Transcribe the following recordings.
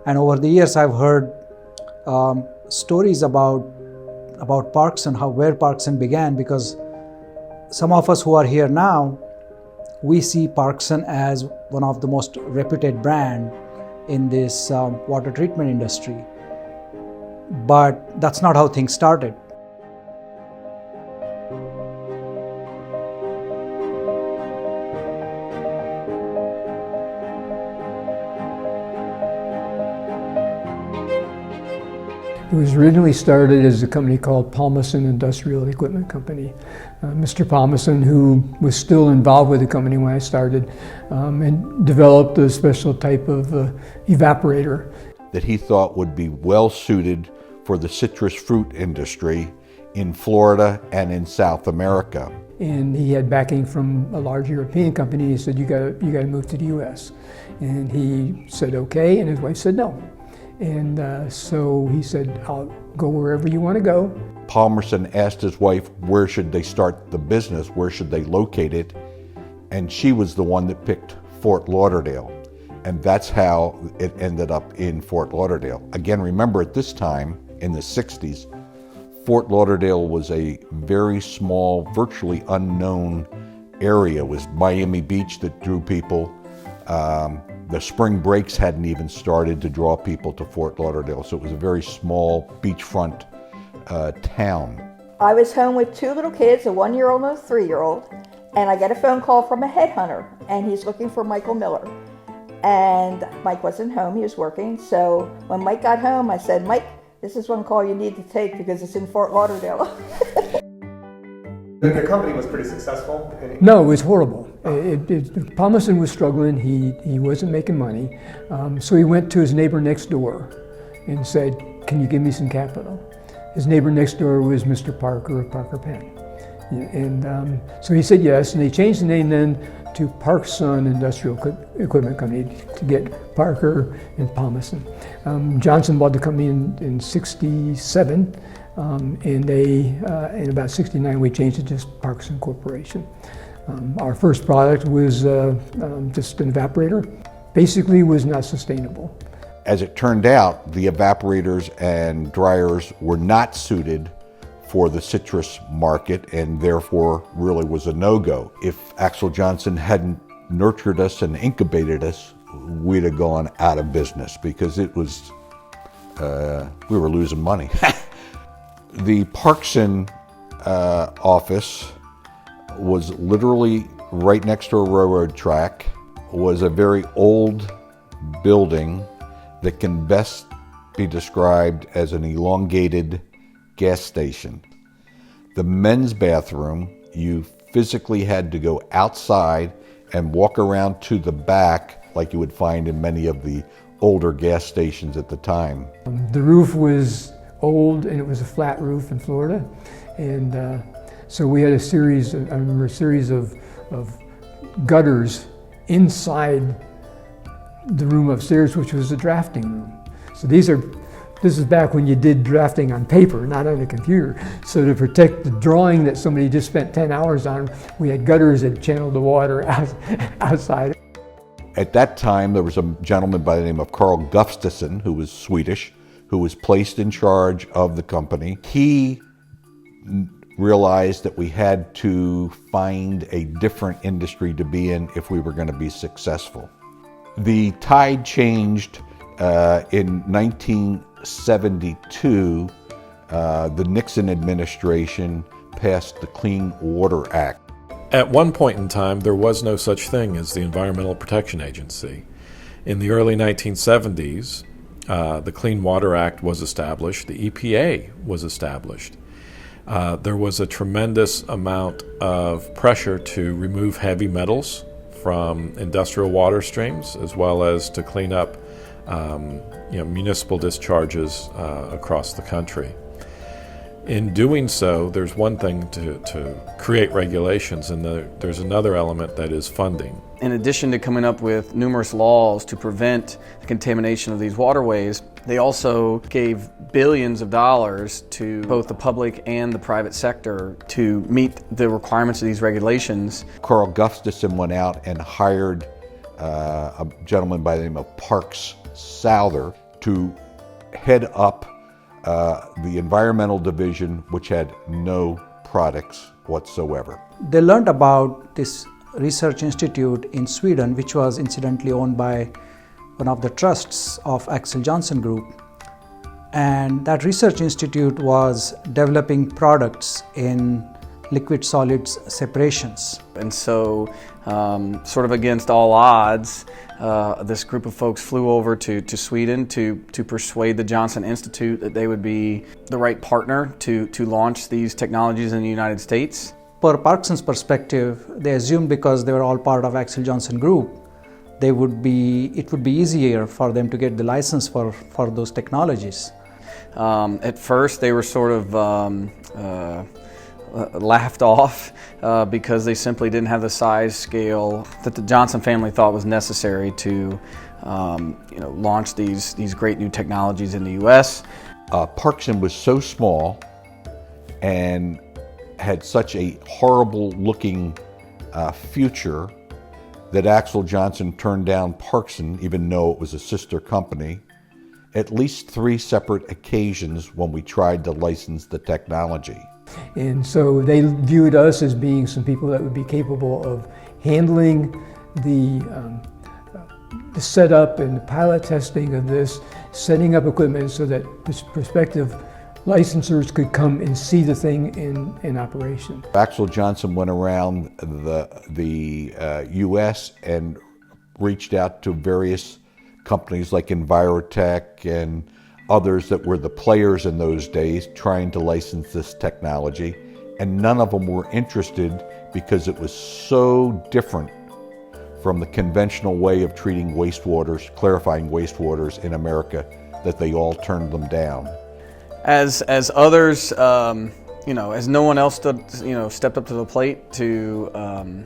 And over the years, I've heard stories about Parkson, where Parkson began, because some of us who are here now, we see Parkson as one of the most reputed brand in this water treatment industry. But that's not how things started. It was originally started as a company called Parkson Industrial Equipment Company. Mr. Parkson, who was still involved with the company when I started, and developed a special type of evaporator that he thought would be well suited for the citrus fruit industry in Florida and in South America. And he had backing from a large European company. He said, you got to move to the U.S. And he said, okay, and his wife said no. And so he said, I'll go wherever you want to go. Parkson asked his wife, where should they start the business? Where should they locate it? And she was the one that picked Fort Lauderdale. And that's how it ended up in Fort Lauderdale. Again, remember at this time, in the 60s, Fort Lauderdale was a very small, virtually unknown area. It was Miami Beach that drew people. The spring breaks hadn't even started to draw people to Fort Lauderdale, so it was a very small beachfront town. I was home with two little kids, a 1-year-old and a 3-year-old, and I get a phone call from a headhunter, and he's looking for Michael Miller. And Mike wasn't home, he was working, so when Mike got home, I said, Mike, this is one call you need to take because it's in Fort Lauderdale. The company was pretty successful? No, it was horrible. Parkson was struggling, he wasn't making money, so he went to his neighbor next door and said, can you give me some capital? His neighbor next door was Mr. Parker of Parker Penn. And so he said yes, and they changed the name then to Parkson Industrial Equipment Company to get Parker and Parkson. Johnson bought the company in 67. And in about 69, we changed it to just Parkson Corporation. Our first product was just an evaporator. Basically was not sustainable. As it turned out, the evaporators and dryers were not suited for the citrus market and therefore really was a no-go. If Axel Johnson hadn't nurtured us and incubated us, we'd have gone out of business because it was, we were losing money. The Parkson office was literally right next to a railroad track, was a very old building that can best be described as an elongated gas station. The men's bathroom, you physically had to go outside and walk around to the back like you would find in many of the older gas stations at the time. The roof was old and it was a flat roof in Florida, and so we had a series of gutters inside the room upstairs, which was the drafting room. So this is back when you did drafting on paper, not on a computer. So to protect the drawing that somebody just spent 10 hours on, we had gutters that channeled the water outside. At that time, there was a gentleman by the name of Carl Gustafsson, who was Swedish, who was placed in charge of the company. He realized that we had to find a different industry to be in if we were going to be successful. The tide changed in 1972. The Nixon administration passed the Clean Water Act. At one point in time, there was no such thing as the Environmental Protection Agency. In the early 1970s, the Clean Water Act was established, the EPA was established. There was a tremendous amount of pressure to remove heavy metals from industrial water streams, as well as to clean up municipal discharges across the country. In doing so, there's one thing to create regulations, and there's another element that is funding. In addition to coming up with numerous laws to prevent the contamination of these waterways, they also gave billions of dollars to both the public and the private sector to meet the requirements of these regulations. Carl Gustafsson went out and hired a gentleman by the name of Parks Souther to head up the environmental division, which had no products whatsoever. They learned about this research institute in Sweden, which was incidentally owned by one of the trusts of Axel Johnson Group. And that research institute was developing products in liquid solids separations. And so, sort of against all odds, this group of folks flew over to Sweden to persuade the Johnson Institute that they would be the right partner to launch these technologies in the United States. Per Parkson's perspective, they assumed because they were all part of Axel Johnson Group, it would be easier for them to get the license for those technologies. At first, they were sort of laughed off because they simply didn't have the size scale that the Johnson family thought was necessary to launch these great new technologies in the U.S. Parkson was so small and had such a horrible looking future that Axel Johnson turned down Parkson, even though it was a sister company, at least 3 separate occasions when we tried to license the technology. And so they viewed us as being some people that would be capable of handling the setup and the pilot testing of this, setting up equipment so that prospective licensors could come and see the thing in operation. Axel Johnson went around the U.S. and reached out to various companies like Envirotech and others that were the players in those days trying to license this technology, and none of them were interested because it was so different from the conventional way of treating wastewaters, clarifying wastewaters in America, that they all turned them down. As others, as no one else stepped up to the plate to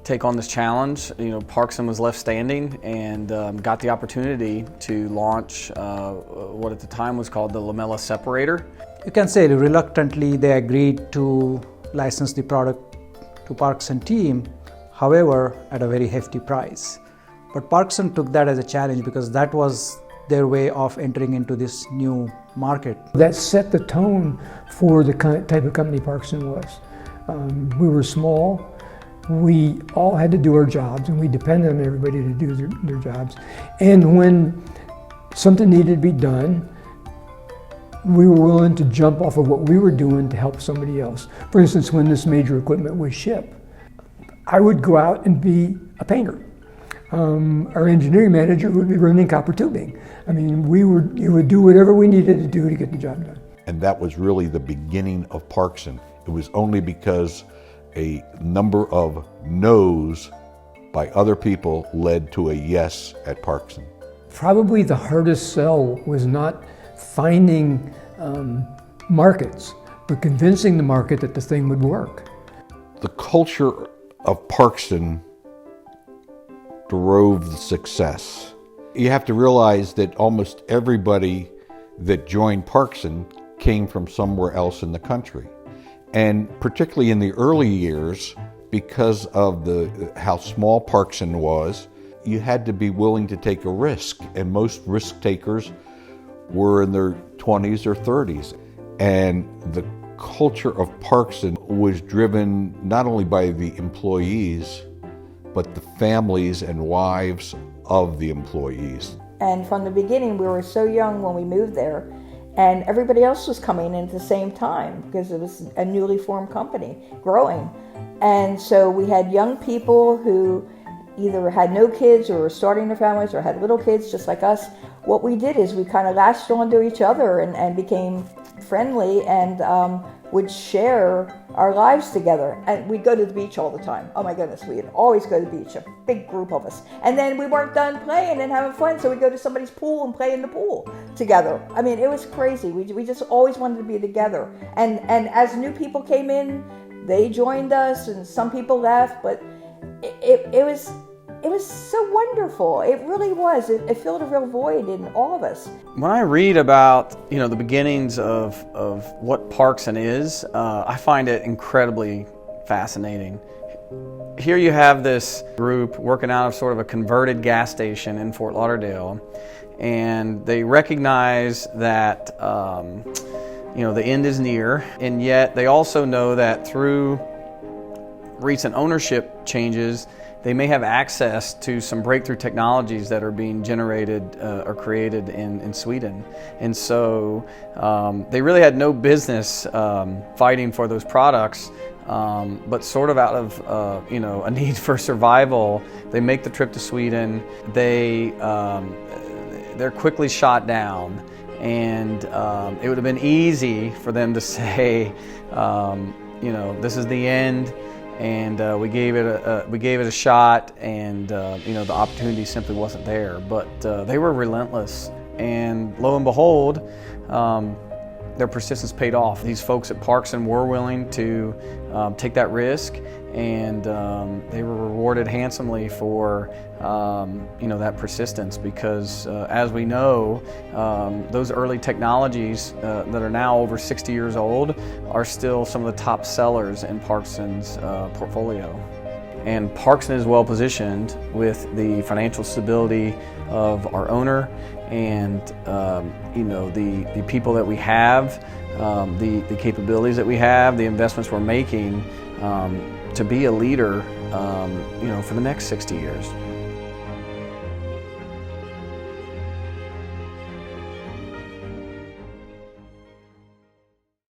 take on this challenge, Parkson was left standing and got the opportunity to launch what at the time was called the lamella separator. You can say reluctantly they agreed to license the product to Parkson team, however, at a very hefty price. But Parkson took that as a challenge because that was their way of entering into this new market. That set the tone for the type of company Parkson was. We were small. We all had to do our jobs, and we depended on everybody to do their jobs. And when something needed to be done, we were willing to jump off of what we were doing to help somebody else. For instance, when this major equipment was shipped, I would go out and be a painter. Our engineering manager would be running copper tubing. I mean, you would do whatever we needed to do to get the job done. And that was really the beginning of Parkson. It was only because a number of no's by other people led to a yes at Parkson. Probably the hardest sell was not finding markets, but convincing the market that the thing would work. The culture of Parkson drove the success. You have to realize that almost everybody that joined Parkson came from somewhere else in the country. And particularly in the early years, because of how small Parkson was, you had to be willing to take a risk. And most risk takers were in their 20s or 30s. And the culture of Parkson was driven not only by the employees, but the families and wives of the employees. And from the beginning, we were so young when we moved there, and everybody else was coming in at the same time because it was a newly formed company growing. And so we had young people who either had no kids or were starting their families or had little kids just like us. What we did is we kind of latched onto each other and became friendly and would share our lives together. And we'd go to the beach all the time. Oh my goodness, we'd always go to the beach, a big group of us. And then we weren't done playing and having fun, so we'd go to somebody's pool and play in the pool together. I mean, it was crazy. We just always wanted to be together. And as new people came in, they joined us, and some people left, but it was so wonderful. It really was. It filled a real void in all of us. When I read about the beginnings of what Parkson is, I find it incredibly fascinating. here you have this group working out of sort of a converted gas station in Fort Lauderdale, and they recognize that the end is near, and yet they also know that through recent ownership changes, they may have access to some breakthrough technologies that are being generated or created in Sweden. And so they really had no business fighting for those products, but sort of out of a need for survival, they make the trip to Sweden. They're quickly shot down, and it would have been easy for them to say, this is the end. And we gave it a shot, and the opportunity simply wasn't there. But they were relentless, and lo and behold, their persistence paid off. These folks at Parkson were willing to take that risk, and they were rewarded handsomely for that persistence, because as we know, those early technologies that are now over 60 years old are still some of the top sellers in Parkson's portfolio. And Parkson is well positioned with the financial stability of our owner, and the people that we have, the capabilities that we have, the investments we're making, to be a leader for the next 60 years.